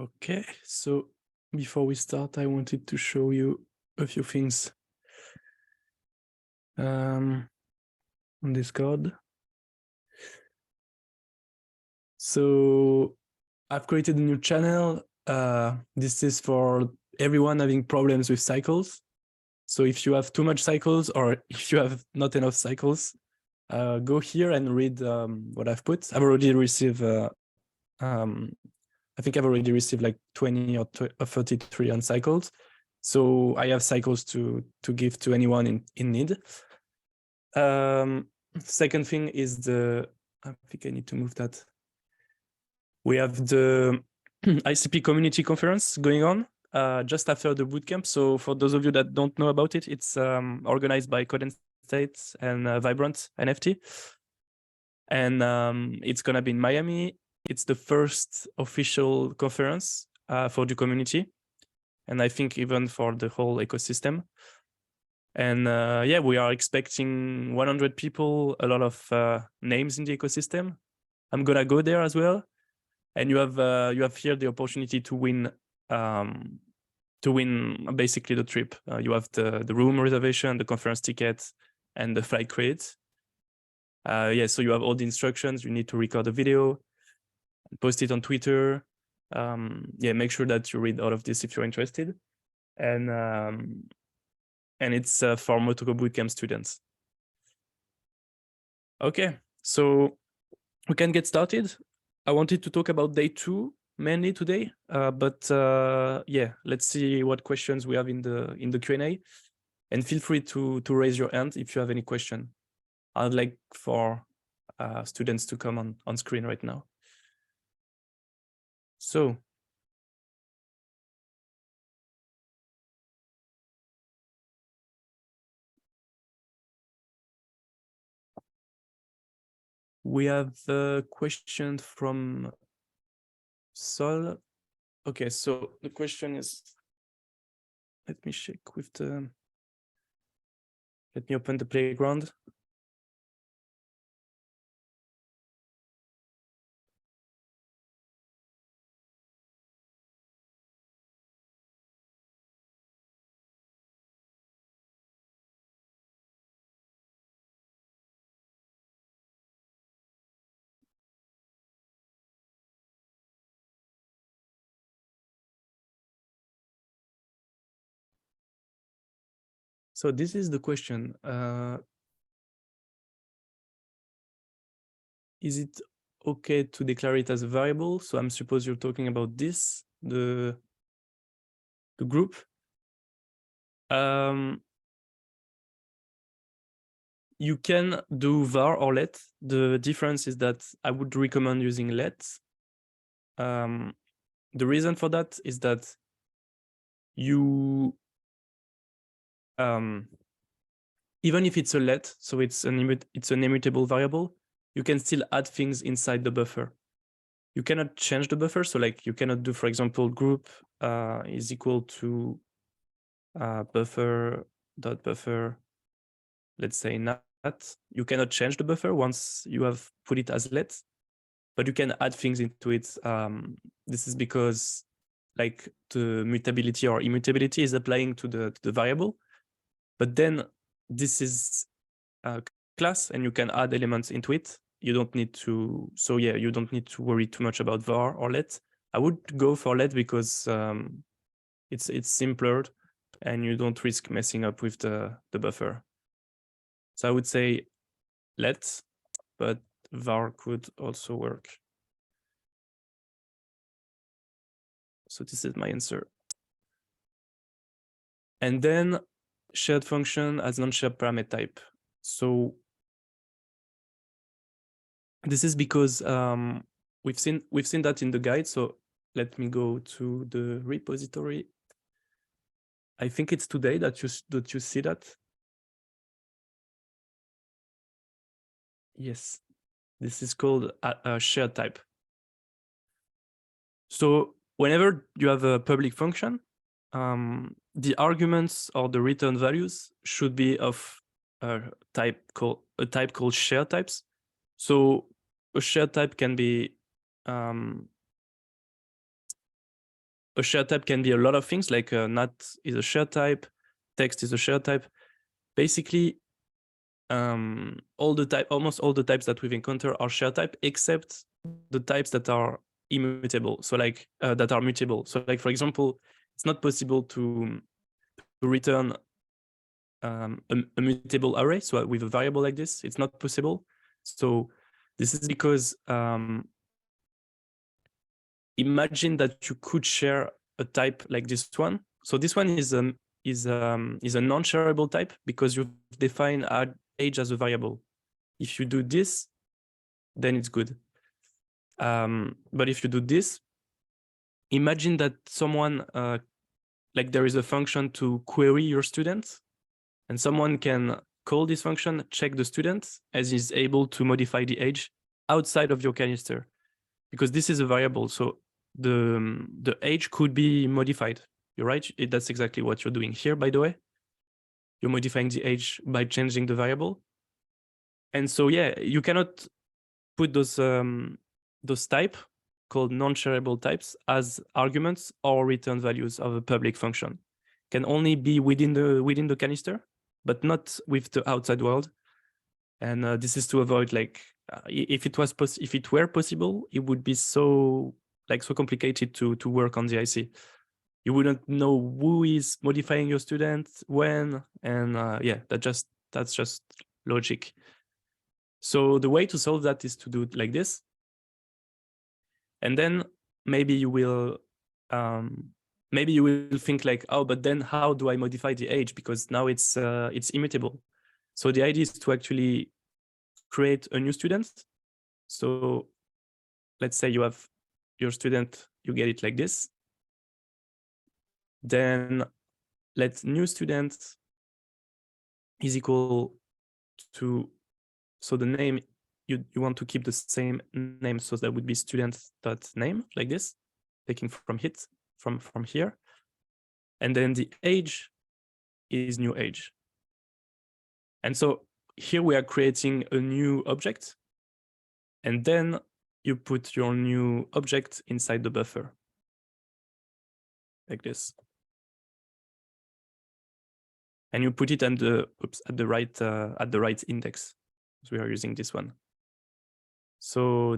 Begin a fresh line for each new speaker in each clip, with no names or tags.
Okay, so before we start, I wanted to show you a few things on Discord. So I've created a new channel. This is for everyone having problems with cycles. So if you have too much cycles or if you have not enough cycles, go here and read what I've put. I've already received, I think I've already received like 20 or 33 on cycles. So I have cycles to give to anyone in need. Second thing is I think I need to move that. We have the ICP community conference going on just after the bootcamp. So for those of you that don't know about it, it's organized by Code State and Vibrant NFT. And it's gonna be in Miami. It's the first official conference for the community. And I think even for the whole ecosystem. And yeah, we are expecting 100 people, a lot of names in the ecosystem. I'm gonna go there as well. And you have here the opportunity to win basically the trip. You have the room reservation, the conference ticket, and the flight credits. Yeah, so you have all the instructions. You need to record a video, post it on Twitter. Yeah, make sure that you read all of this if you're interested. And it's for Motoko Bootcamp students. Okay, so we can get started. I wanted to talk about day 2 mainly today, but yeah, let's see what questions we have in the Q&A, and feel free to raise your hand if you have any question. I'd like for students to come on screen right now. So we have a question from Sol. Okay, so the question is, let me check with let me open the playground. So this is the question. Is it okay to declare it as a variable? So I'm suppose you're talking about this, the group. You can do var or let. The difference is that I would recommend using let. The reason for that is that you even if it's a let, so it's an immutable variable, you can still add things inside the buffer. You cannot change the buffer, so like you cannot do, for example, group is equal to buffer.buffer, let's say not. You cannot change the buffer once you have put it as let, but you can add things into it. This is because like the mutability or immutability is applying to the variable, but then this is a class and you can add elements into it. You don't need to, so yeah, you don't need to worry too much about var or let. I would go for let because it's simpler and you don't risk messing up with the buffer. So I would say let, but var could also work. So this is my answer. And then shared function as non-shared parameter type. So this is because we've seen that in the guide. So let me go to the repository. I think it's today that you see that. Yes, this is called a shared type. So whenever you have a public function, the arguments or the return values should be of a type called shared types. So a shared type can be a shared type can be a lot of things, like nat is a shared type, text is a shared type. Basically, almost all the types that we've encountered are shared type, except the types that are immutable. So like that are mutable. So like, for example, it's not possible to return a mutable array. So with a variable like this, it's not possible. So this is because imagine that you could share a type like this one. So this one is a non-shareable type because you've defined age as a variable. If you do this, then it's good. But if you do this, imagine that someone like there is a function to query your student, and someone can call this function, check the student, as is able to modify the age outside of your canister, because this is a variable. So the age could be modified. You're right. That's exactly what you're doing here, by the way. You're modifying the age by changing the variable. And so, yeah, you cannot put those type called non-shareable types as arguments or return values of a public function. Can only be within the canister, but not with the outside world. And this is to avoid, like, if it were possible, it would be so complicated to work on the IC. You wouldn't know who is modifying your student when, and yeah, that's just logic. So the way to solve that is to do it like this. And then maybe you will think like, oh, but then how do I modify the age? Because now it's immutable. So the idea is to actually create a new student. So let's say you have your student, you get it like this. Then let new student is equal to, so the name, you want to keep the same name, so that would be student.name, like this, taking from here. And then the age is new age. And so here we are creating a new object, and then you put your new object inside the buffer, like this. And you put it at the right index. So we are using this one. So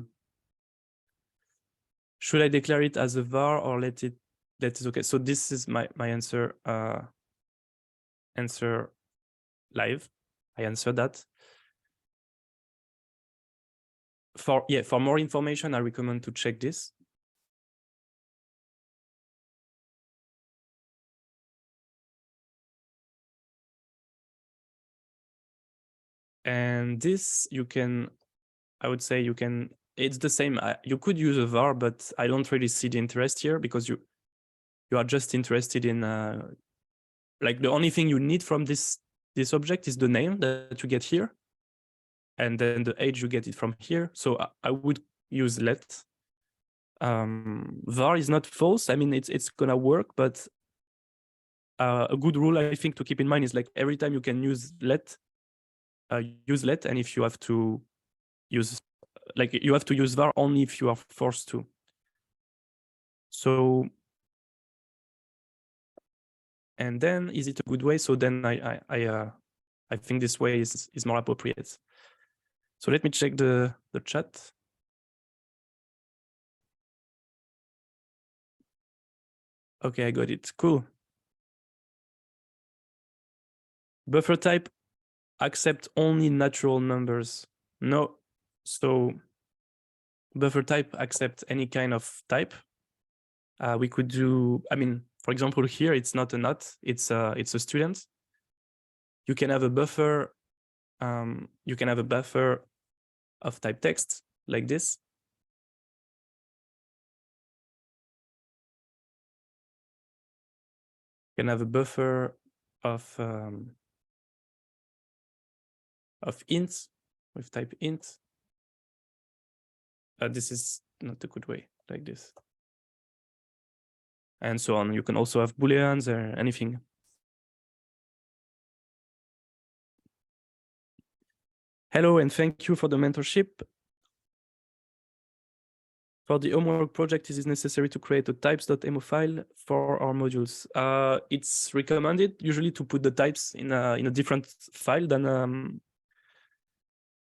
should I declare it as a var or let it okay? So this is my answer live. I answered that. For more information, I recommend to check this. And this I would say it's the same. You could use a var, but I don't really see the interest here, because you are just interested in like the only thing you need from this object is the name that you get here, and then the age you get it from here. So I would use let. Var is not false. I mean, it's gonna work, but a good rule I think to keep in mind is, like, every time you can use let, and if you have to use, like, you have to use var only if you are forced to. So, and then is it a good way? So then I think this way is more appropriate. So let me check the chat. Okay, I got it. Cool. Buffer type accept only natural numbers. No. So buffer type accept any kind of type. We could do, I mean, for example, here it's not a nut, it's a student. You can have a buffer. You can have a buffer of type text like this. You can have a buffer of ints with type int. This is not a good way, like this. And so on. You can also have booleans or anything. Hello, and thank you for the mentorship. For the homework project, it is necessary to create a types.mo file for our modules. It's recommended usually to put the types in a different file than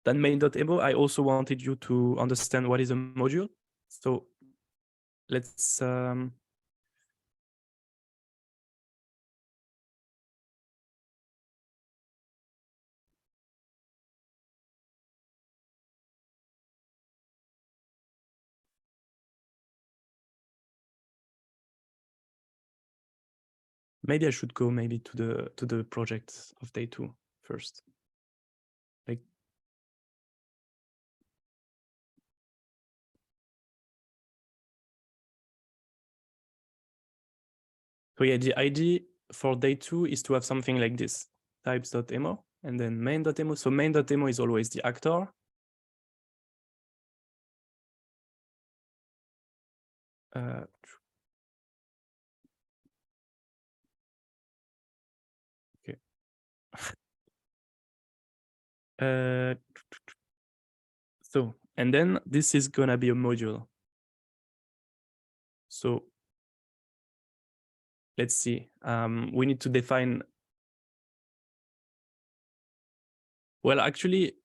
main.mo. I also wanted you to understand what is a module. So let's maybe I should go maybe to the project of day 2 first. Like, so yeah, the idea for day 2 is to have something like this: types.mo and then main.mo. So main.mo is always the actor. Okay. So, and then this is gonna be a module. So let's see. We need to define. Well, actually,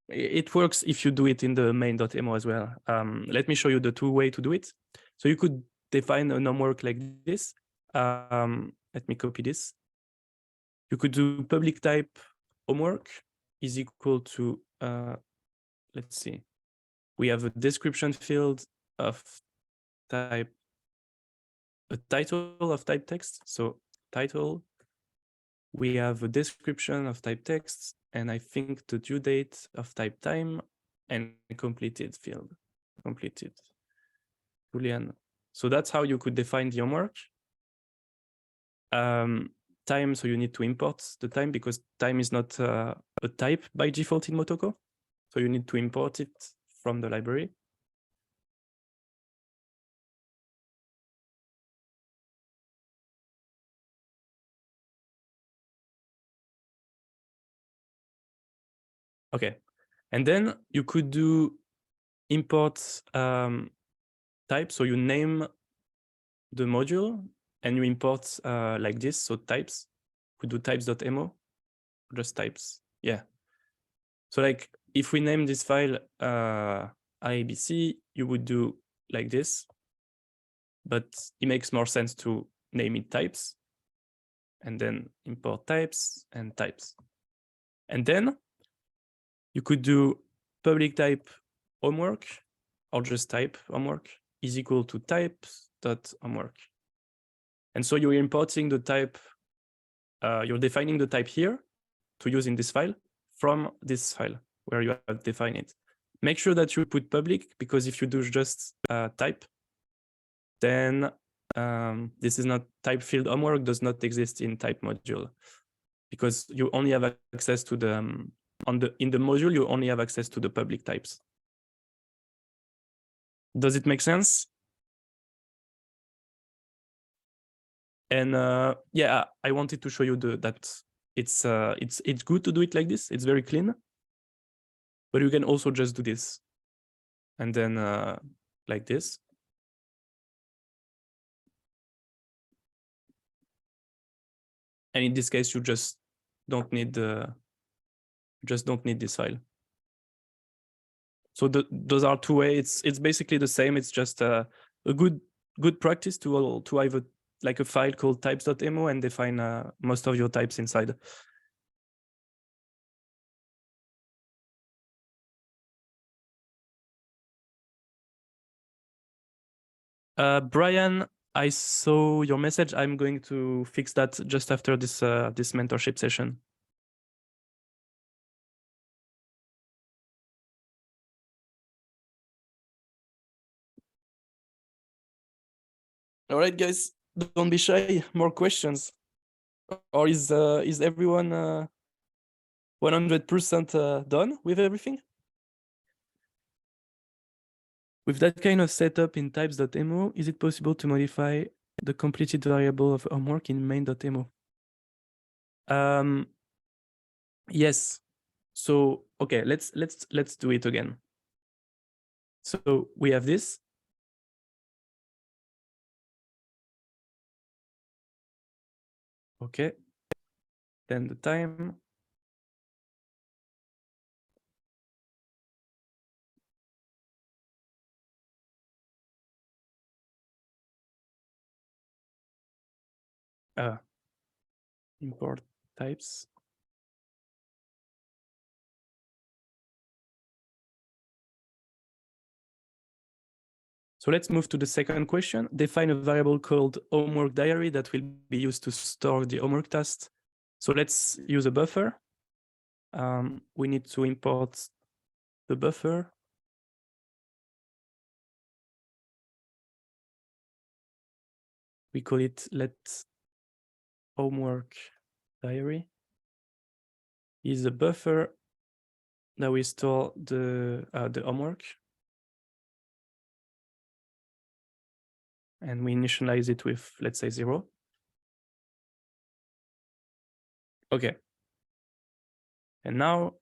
it works if you do it in the main.mo as well. Let me show you the 2 ways to do it. So you could define a homework like this. Let me copy this. You could do public type homework is equal to, let's see. We have a description field of type, a title of type text. So title, we have a description of type text, and I think the due date of type time, and completed field, completed Boolean. So that's how you could define the homework. Time, so you need to import the time because time is not a type by default in Motoko. So you need to import it from the library. Okay, and then you could do import type. So you name the module and you import like this. So types, could do types.mo, just types. Yeah. So like if we name this file IABC, you would do like this, but it makes more sense to name it types and then import types and types. And then you could do public type homework or just type homework is equal to types.homework. And so you're importing the type, you're defining the type here to use in this file from this file where you have defined it. Make sure that you put public, because if you do just type, then this is not type field homework does not exist in type module, because you only have access to the in the module you only have access to the public types. Does it make sense? And yeah, I wanted to show you that it's good to do it like this. It's very clean, but you can also just do this and then like this. And in this case, you just don't need this file. So those are 2 ways. It's basically the same. It's just a good practice to have like a file called types.mo and define most of your types inside. Brian, I saw your message. I'm going to fix that just after this this mentorship session. All right, guys, don't be shy. More questions, or is everyone 100% done with everything? With that kind of setup in types.mo, is it possible to modify the completed variable of homework in main.mo? Yes. So okay, let's do it again. So we have this. Okay. Then the time. Import types. So let's move to the second question. Define a variable called homework diary that will be used to store the homework tasks. So let's use a buffer. We need to import the buffer. We call it let homework diary is a buffer that we store the homework. And we initialize it with, let's say, 0. Okay. And now,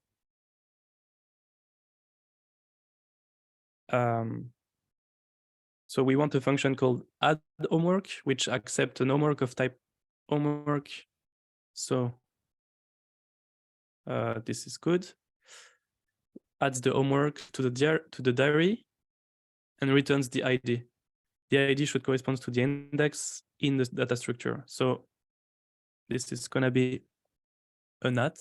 so we want a function called add homework, which accepts an homework of type homework. So this is good. Adds the homework to the diary and returns the ID. The ID should correspond to the index in the data structure. So this is going to be a NAT.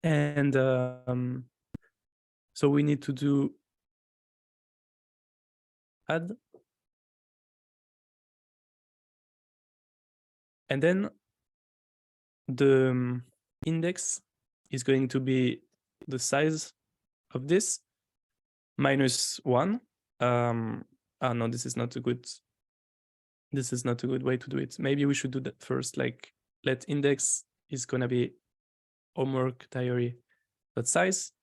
And so we need to do add. And then the index is going to be the size of this minus 1. No, this is not a good way to do it. Maybe we should do that first. Like, let index is gonna be homework diary dot size.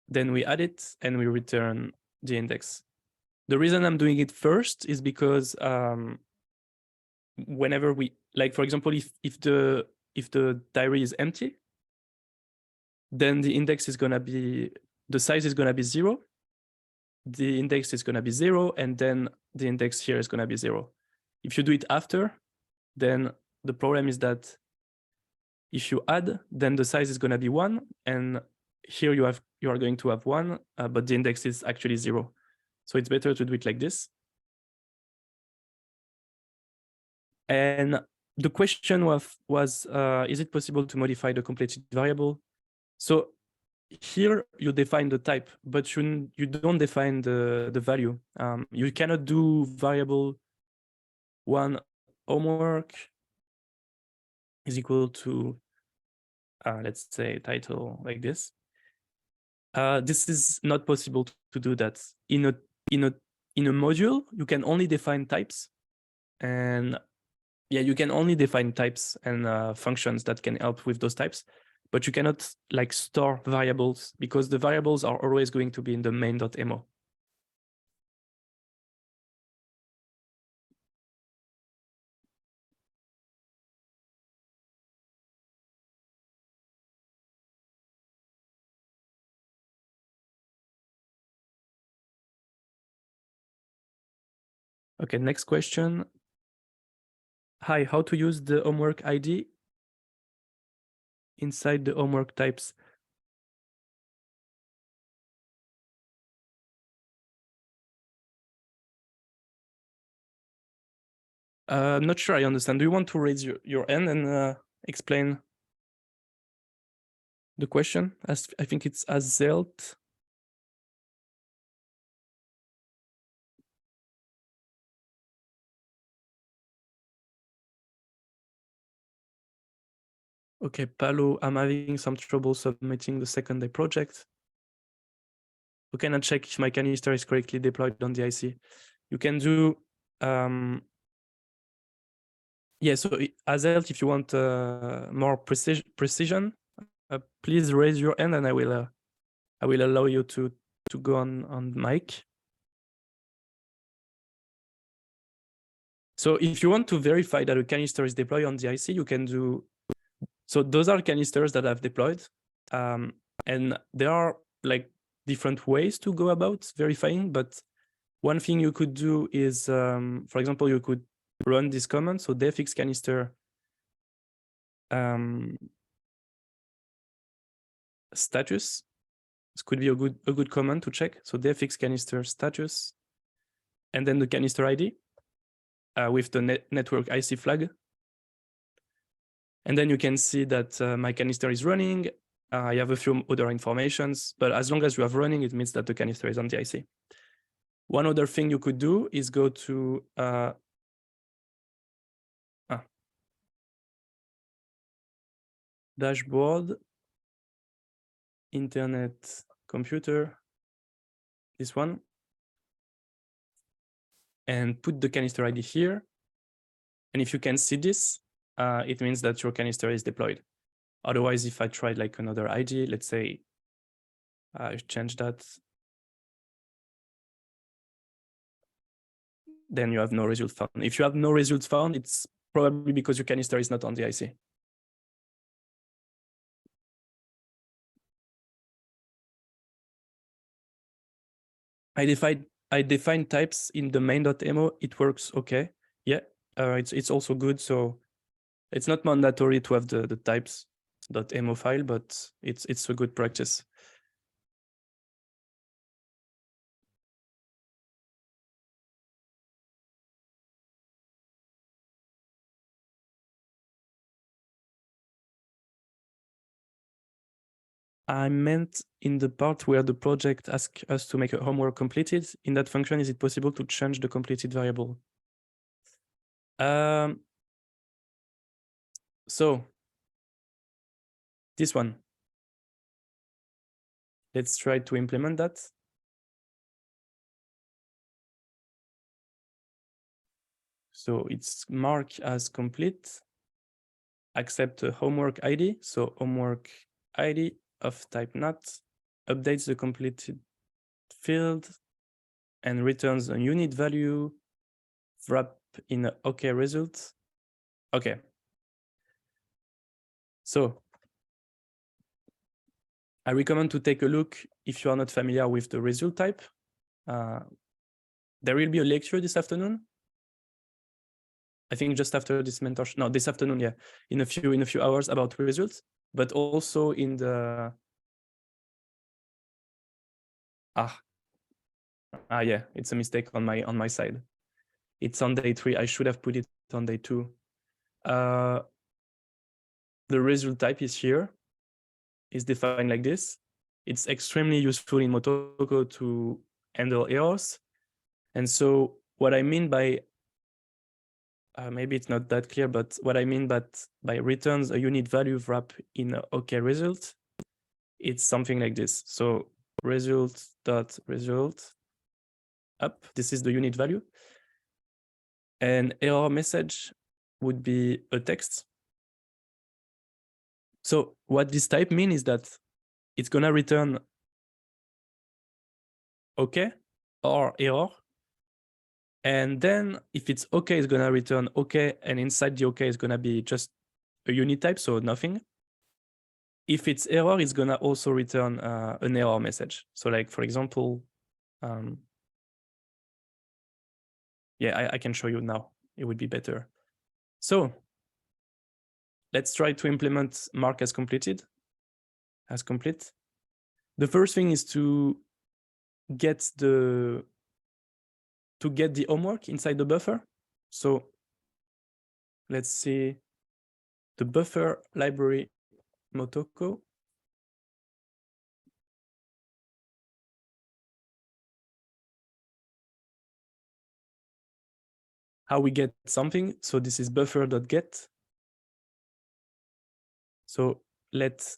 Then we add it and we return the index. The reason I'm doing it first is because whenever we, like, for example, if the diary is empty, then the index is gonna be, the size is gonna be 0. The index is gonna be 0, and then the index here is gonna be 0. If you do it after, then the problem is that if you add, then the size is gonna be 1, and here you are going to have 1, but the index is actually 0. So it's better to do it like this. And the question was is it possible to modify the completed variable? So here you define the type, but you don't define the value. You cannot do variable 1 homework is equal to let's say title like this. This is not possible to do that. In a module, you can only define types, and yeah, you can only define types and functions that can help with those types, but you cannot like store variables because the variables are always going to be in the main.mo. Okay, next question. Hi, how to use the homework ID inside the homework types? I'm not sure I understand. Do you want to raise your hand and explain the question? As I think it's Azelt. Okay, Palo, I'm having some trouble submitting the second day project. You cannot check if my canister is correctly deployed on the IC. You can do, yeah, so Azelt, if you want more precision, please raise your hand and I will allow you to go on mic. So if you want to verify that a canister is deployed on the IC, you can do, so those are canisters that I've deployed. And there are like different ways to go about verifying, but one thing you could do is, for example, you could run this command. So defx canister status. This could be a good command to check. So defx canister status, and then the canister ID with the network IC flag. And then you can see that my canister is running. I have a few other informations, but as long as you have running, it means that the canister is on the IC. One other thing you could do is go to dashboard, internet computer, this one, and put the canister ID here. And if you can see this, it means that your canister is deployed. Otherwise, if I tried like another ID, let's say I change that, then you have no result found. If you have no results found, it's probably because your canister is not on the IC. I define types in the main.mo. It works okay. Yeah, it's also good. So it's not mandatory to have the types.mo file, but it's a good practice. I meant in the part where the project asks us to make a homework completed. In that function, is it possible to change the completed variable? So this one, let's try to implement that. So it's marked as complete, accept a homework ID. So homework ID of type not updates the completed field and returns a unit value wrap in a OK result. Okay. So I recommend to take a look if you are not familiar with the result type. There will be a lecture this afternoon. I think just after this mentorship, no, this afternoon, yeah, in a few hours about results, but also in the yeah, it's a mistake on my side. It's on day 3. I should have put it on day 2. The result type is here, is defined like this. It's extremely useful in Motoko to handle errors. And so what I mean by maybe it's not that clear, but what I mean by returns a unit value wrap in a OK result, it's something like this. So result.result up, this is the unit value. And error message would be a text. So what this type means is that it's gonna return OK or error. And then if it's OK, it's gonna return OK, and inside the OK is gonna be just a unit type, so nothing. If it's error, it's gonna also return an error message. So like, for example, yeah, I can show you now. It would be better. So let's try to implement mark as completed, as complete. The first thing is to get the homework inside the buffer. So let's see the buffer library Motoko. How we get something. So this is buffer.get. So let's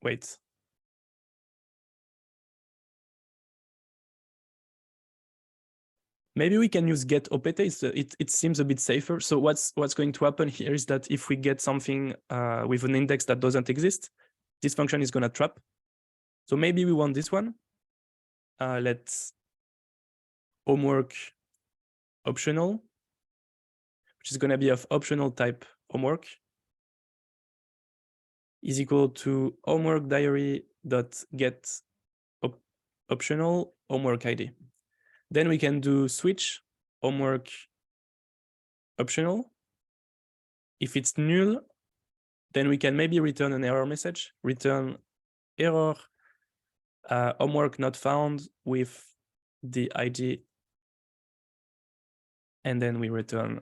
wait. Maybe we can use get opt. It seems a bit safer. So what's going to happen here is that if we get something with an index that doesn't exist, this function is going to trap. So maybe we want this one. Let's homework optional, which is going to be of optional type homework. is equal to homework diary dot get optional homework ID. Then we can do switch homework optional. If it's null, then we can maybe return an error message, return error homework not found with the ID, and then we return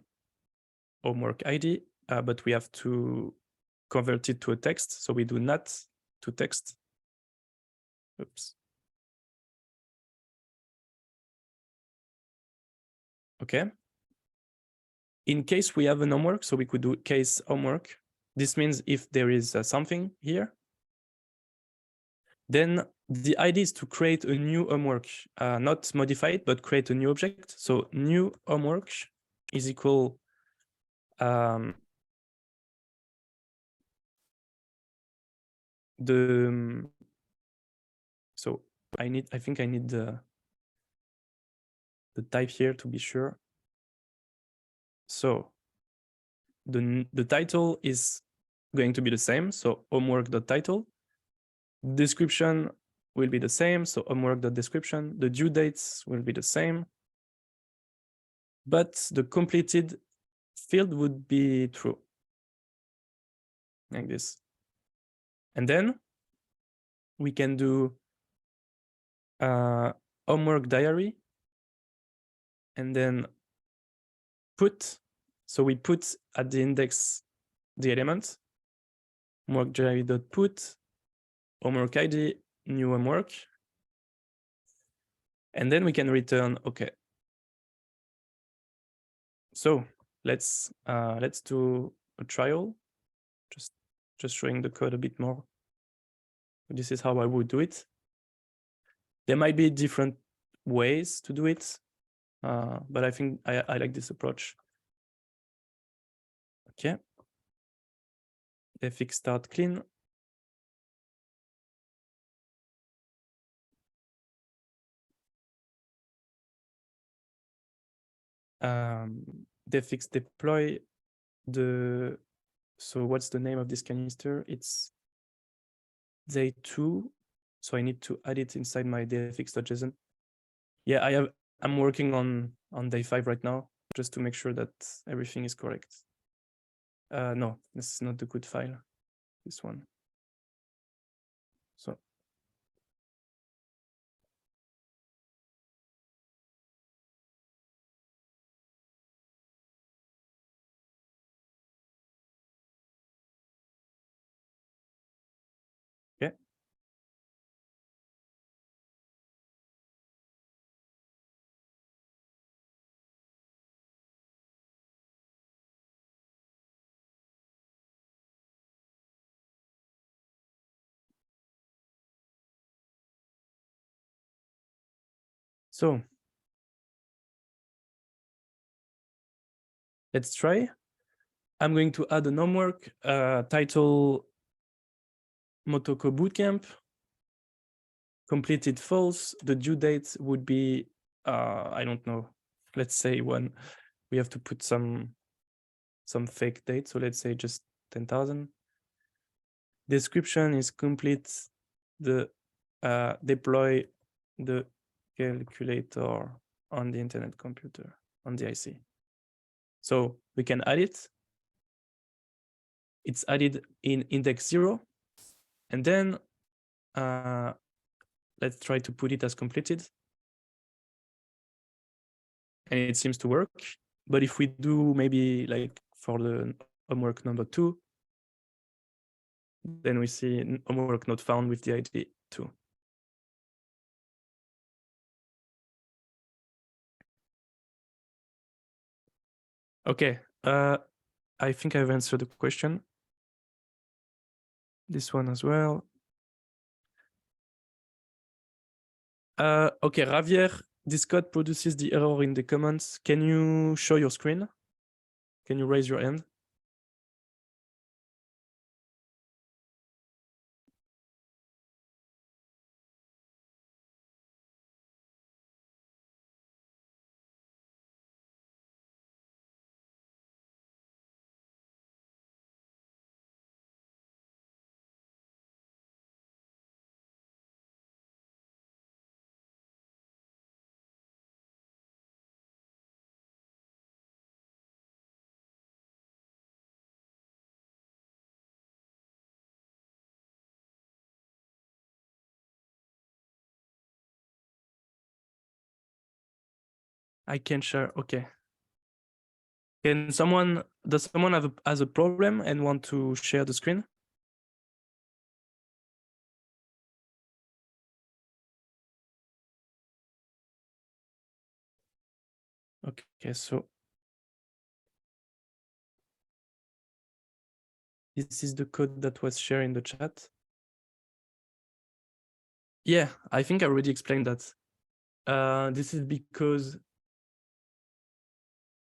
homework ID, but we have to convert it to a text. So we do not to text. Oops. Okay. In case we have an homework, so we could do case homework. This means if there is something here, then the idea is to create a new homework, not modify it, but create a new object. So new homework is equal so I think I need the type here to be sure. So the title is going to be the same. So homework.title. Description will be the same. So homework.description. The due dates will be the same. But the completed field would be true. Like this. And then we can do homework diary and then put. So we put at the index the element, homework diary.put, homework ID, new homework. And then we can return OK. So let's do a trial, just showing the code a bit more. This is how I would do it. There might be different ways to do it, but I think I like this approach. Okay. fx start clean. Defix deploy the, so what's the name of this canister? It's day 2. So I need to add it inside my defix.json. Yeah, I'm working on day 5 right now, just to make sure that everything is correct. No, this is not the good file, this one. So yeah. So let's try. I'm going to add an homework, title Motoko Bootcamp, completed false. The due date would be, I don't know, let's say when we have to put some fake date. So let's say just 10,000. Description is complete. The deploy the calculator on the internet computer, on the IC. So we can add it. It's added in index 0. And then let's try to put it as completed. And it seems to work. But if we do maybe like for the homework number 2, then we see homework not found with the ID 2. Okay, I think I've answered the question. This one as well. Okay, Javier, this code produces the error in the comments. Can you show your screen? Can you raise your hand? I can share. Okay. Does someone has a problem and want to share the screen? Okay, so this is the code that was shared in the chat. Yeah, I think I already explained that. This is because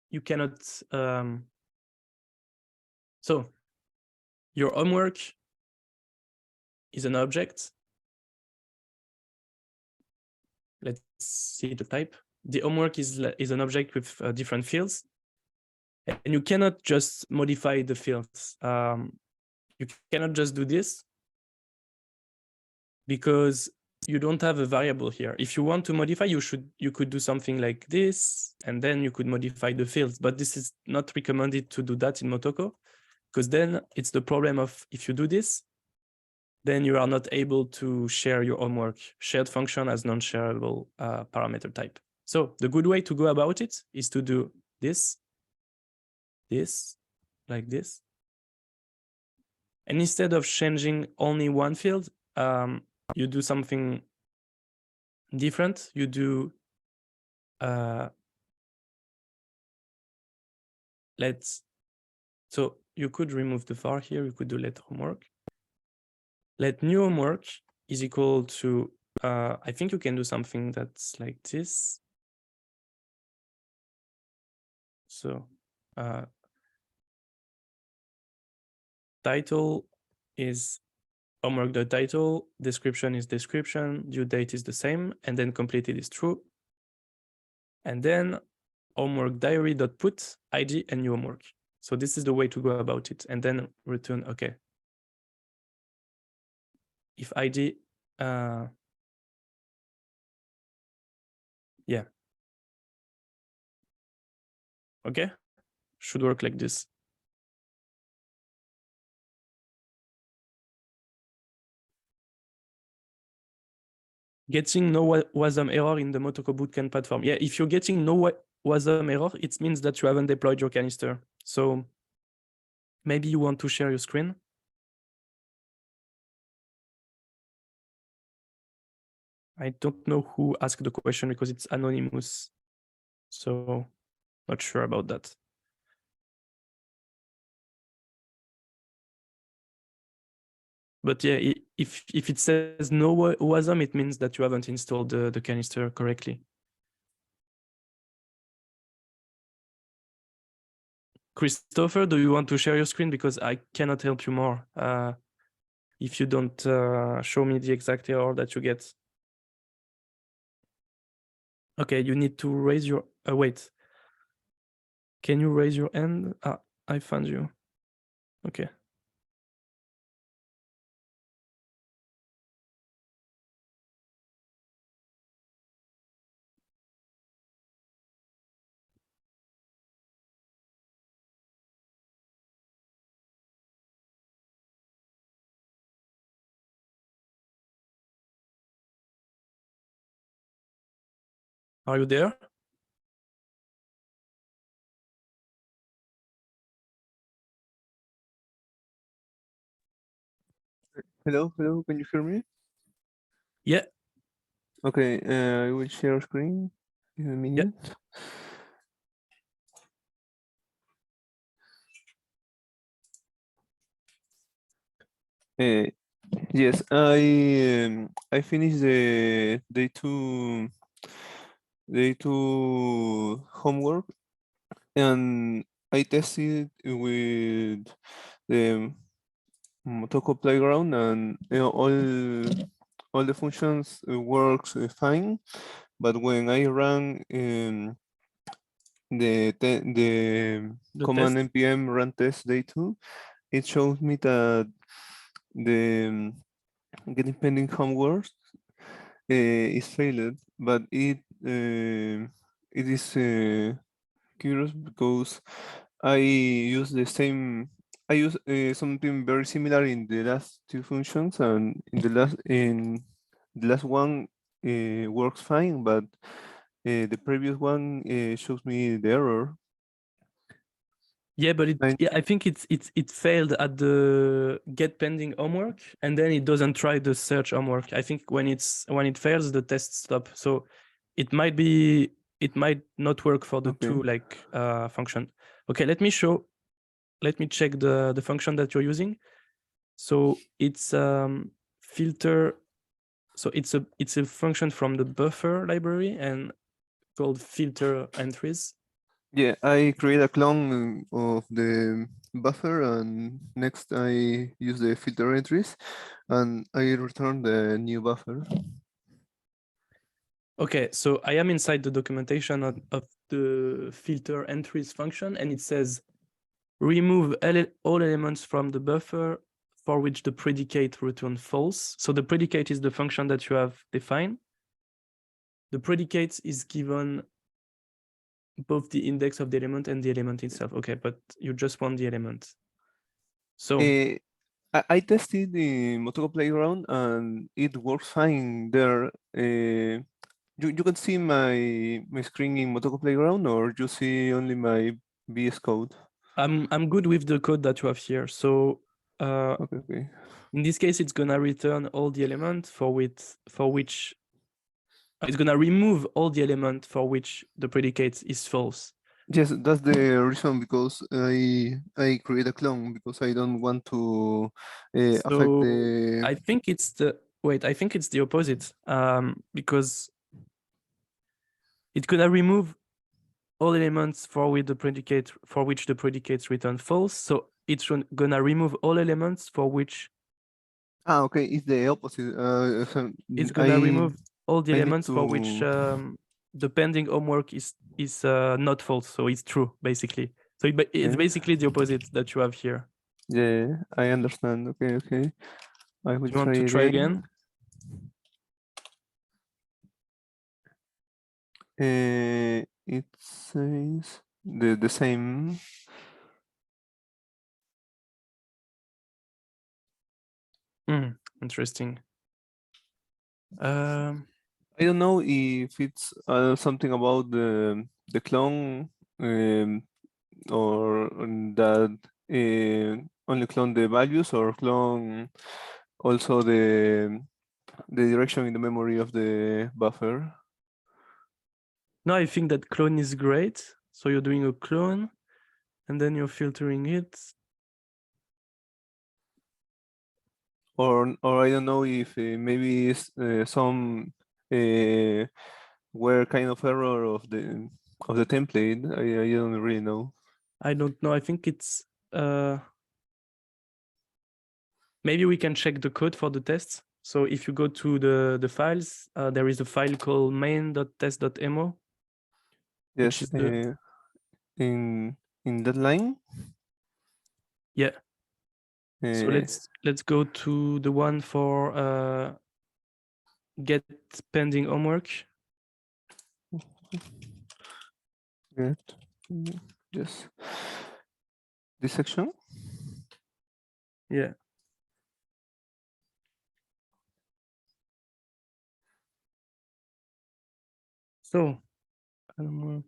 you cannot. So your homework is an object. Let's see the type. The homework is an object with different fields, and you cannot just modify the fields. You cannot just do this because you don't have a variable here. If you want to modify, you could do something like this, and then you could modify the fields. But this is not recommended to do that in Motoko, because then it's the problem of if you do this, then you are not able to share your homework. Shared function as non-shareable parameter type. So the good way to go about it is to do this, like this. And instead of changing only one field, you do something different. You do, so you could remove the var here. You could do let homework. Let new homework is equal to, I think you can do something that's like this. So title is homework.title, description is description, due date is the same, and then completed is true. And then homework diary.put id and new homework. So this is the way to go about it. And then return, okay. If id, yeah. Okay, should work like this. Getting no WASM error in the Motoko Bootcamp platform. Yeah, if you're getting no WASM error, it means that you haven't deployed your canister. So maybe you want to share your screen. I don't know who asked the question because it's anonymous. So not sure about that. But yeah, if it says no WASM, it means that you haven't installed the canister correctly. Christopher, do you want to share your screen? Because I cannot help you more if you don't show me the exact error that you get. Okay, you need to raise your, wait. Can you raise your hand? Ah, I found you. Okay. Are you there?
Hello, can you hear me?
Yeah.
Okay, I will share screen in a minute. Yes, I finished the day two homework, and I tested with the Motoko playground, and all the functions works fine. But when I ran the command
test?
npm run test day two, it shows me that the getting pending homework is failed, but it is curious because I use the same. I use something very similar in the last two functions, and in the last one works fine, but the previous one shows me the error.
Yeah, but I think it failed at the get pending homework, and then it doesn't try the search homework. I think when it fails, the test stop. So it might not work for the
Okay.
two function. Okay, let me check the function that you're using. So it's filter. So it's a function from the buffer library and called filter entries.
Yeah, I create a clone of the buffer, and next I use the filter entries, and I return the new buffer.
Okay, so I am inside the documentation of the filter entries function, and it says remove all elements from the buffer for which the predicate return false. So the predicate is the function that you have defined. The predicate is given both the index of the element and the element itself. Okay, but you just want the element. So
I tested the Motoko Playground and it works fine there. You can see my screen in Motoko Playground, or you see only my VS Code?
I'm good with the code that you have here. So
Okay.
in this case, it's gonna return all the elements for which it's gonna remove all the element for which the predicate is false.
Yes, that's the reason, because I create a clone because I don't want to affect
So
the.
I think it's the opposite. Because it's gonna remove all elements for which the predicates return false. So it's gonna remove all elements for which
Okay, it's the opposite. So
it's gonna
I
remove all the
I need
elements for which
to.
the pending homework is not false. So it's true, basically. So it's
Okay.
basically the opposite that you have here.
Yeah, I understand. Okay. I will
Do you want
try
to try
again.
again?
It says the same.
Interesting.
I don't know if it's something about the clone, or that only clone the values, or clone also the direction in the memory of the buffer.
No, I think that clone is great. So you're doing a clone and then you're filtering it.
Or I don't know if maybe it's some were kind of error of the template. I don't really know.
I don't know. I think it's maybe we can check the code for the tests. So if you go to the files, there is a file called main.test.mo. Which
Yes,
is the
in that line.
yeah. So
Uh,
let's go to the one for get pending homework.
Good. Yes. This section.
Yeah. So homework.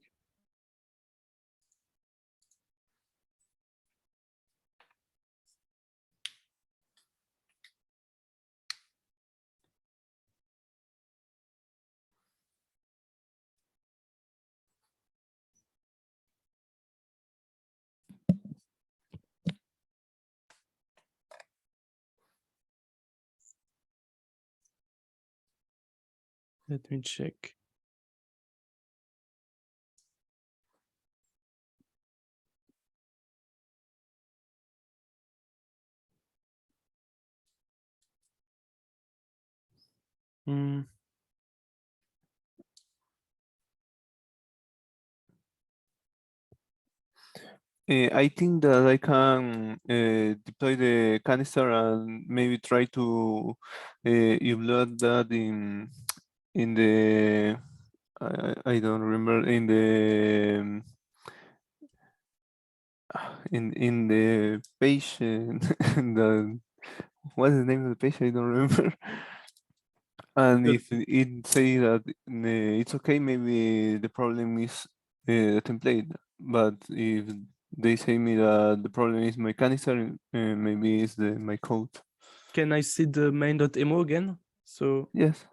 Let me check.
I think that I can deploy the canister and maybe try to upload that in the I don't remember, in the in the page, the what is the name of the page? I don't remember. And
Good.
if it say that it's okay, maybe the problem is the template. But if they say me that the problem is my canister, maybe it's my code.
Can I see the main.mo again? So,
Yes.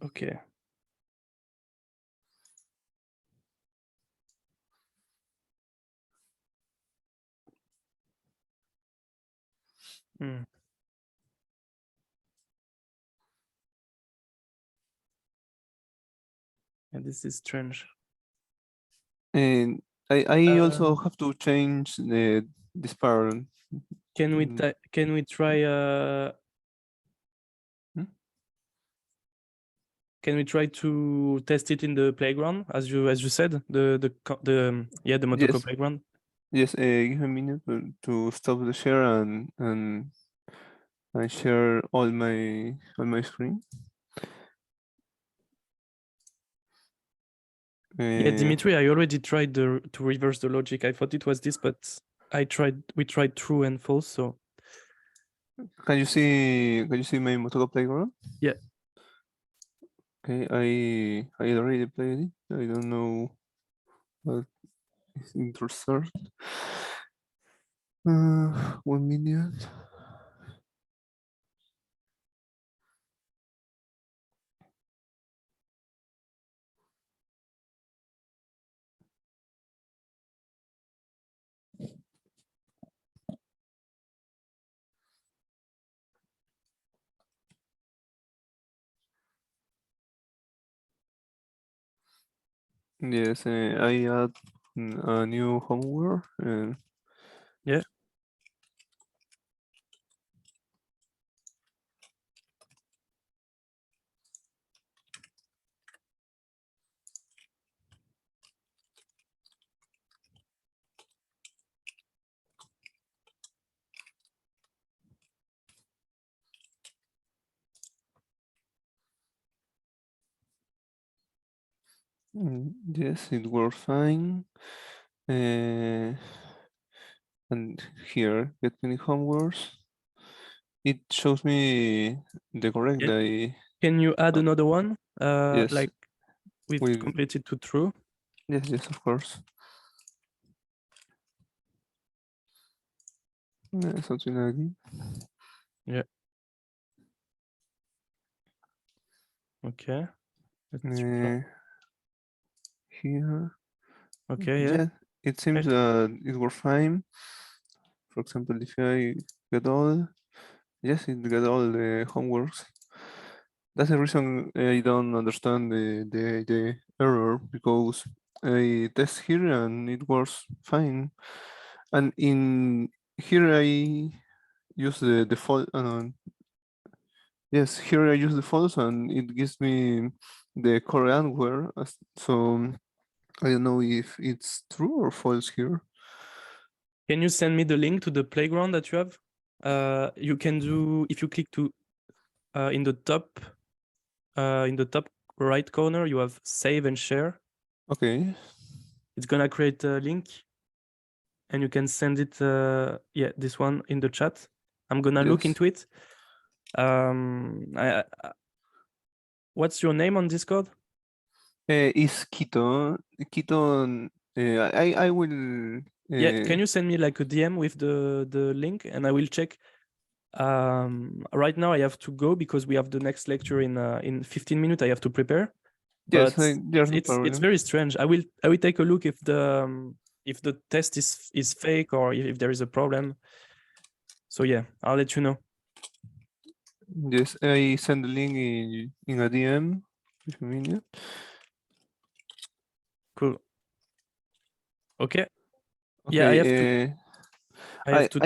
okay. Hmm. And this is strange.
And I also have to change this part.
Can we
Mm,
can we try
hmm?
can we try to test it in the playground as you said, the Motoko
Yes.
playground?
Yes. Give a minute to stop the share and share all my screen.
Yeah,
Uh,
Dimitri, I already tried to reverse the logic. I thought it was this, but we tried true and false, so
can you see my Motoko playground?
yeah.
Okay, I already played it. I don't know what is interested. 1 minute. Yes, I add a new homework.
Yeah.
Yes, it works fine. And here, get many homeworks. It shows me the correct.
Yeah. Can you add another one?
Yes,
Like with
with
completed to true?
yes, of course. Something like this.
Yeah. Okay. Let's try.
Uh, Here,
Okay, yeah.
yeah, it seems
Right.
that it works fine. For example, if I get all, yes, it get all the homeworks. That's the reason I don't understand the error, because I test here and it works fine. And in here I use the default. Yes, here I use the false and it gives me the correct answer. So I don't know if it's true or false here.
Can you send me the link to the playground that you have? You can do if you click to in the top right corner, you have save and share.
Okay.
It's gonna create a link and you can send it yeah, this one in the chat. I'm gonna look
Yes.
into it. What's your name on Discord?
Is Quito. Quito. I will.
Yeah, can you send me like a DM with the link and I will check. Right now I have to go because we have the next lecture in 15 minutes. I have to prepare.
Yes,
But
there's no
it's
problem.
very strange. I will take a look if the test is fake or if there is a problem. So yeah, I'll let you know.
Yes, I send the link in a DM. Just a minute.
Cool. Okay. Yeah, I have to.
Okay.
I have to.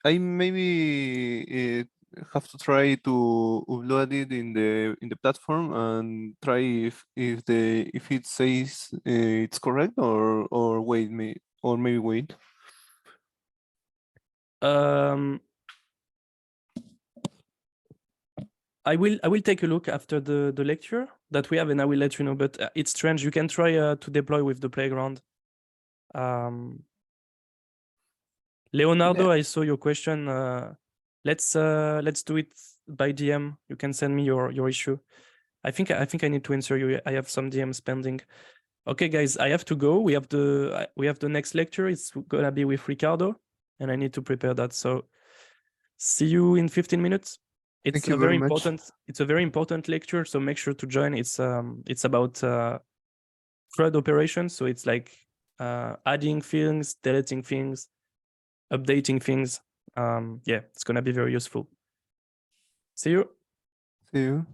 I maybe have to try to upload it in the platform and try if it says it's correct or wait me or maybe wait.
Um, I will take a look after the lecture that we have, and I will let you know. But it's strange. You can try to deploy with the playground.
Yeah.
Leonardo, I saw your question. Let's do it by DM. You can send me your issue. I think I need to answer you. I have some DMs pending. Okay, guys, I have to go. We have the next lecture. It's gonna be with Ricardo, and I need to prepare that. So see you in 15 minutes.
Thank you very much.
It's a very important lecture, so make sure to join. It's about CRUD operations. So it's like adding things, deleting things, updating things. Yeah, it's gonna be very useful. See you.
See you.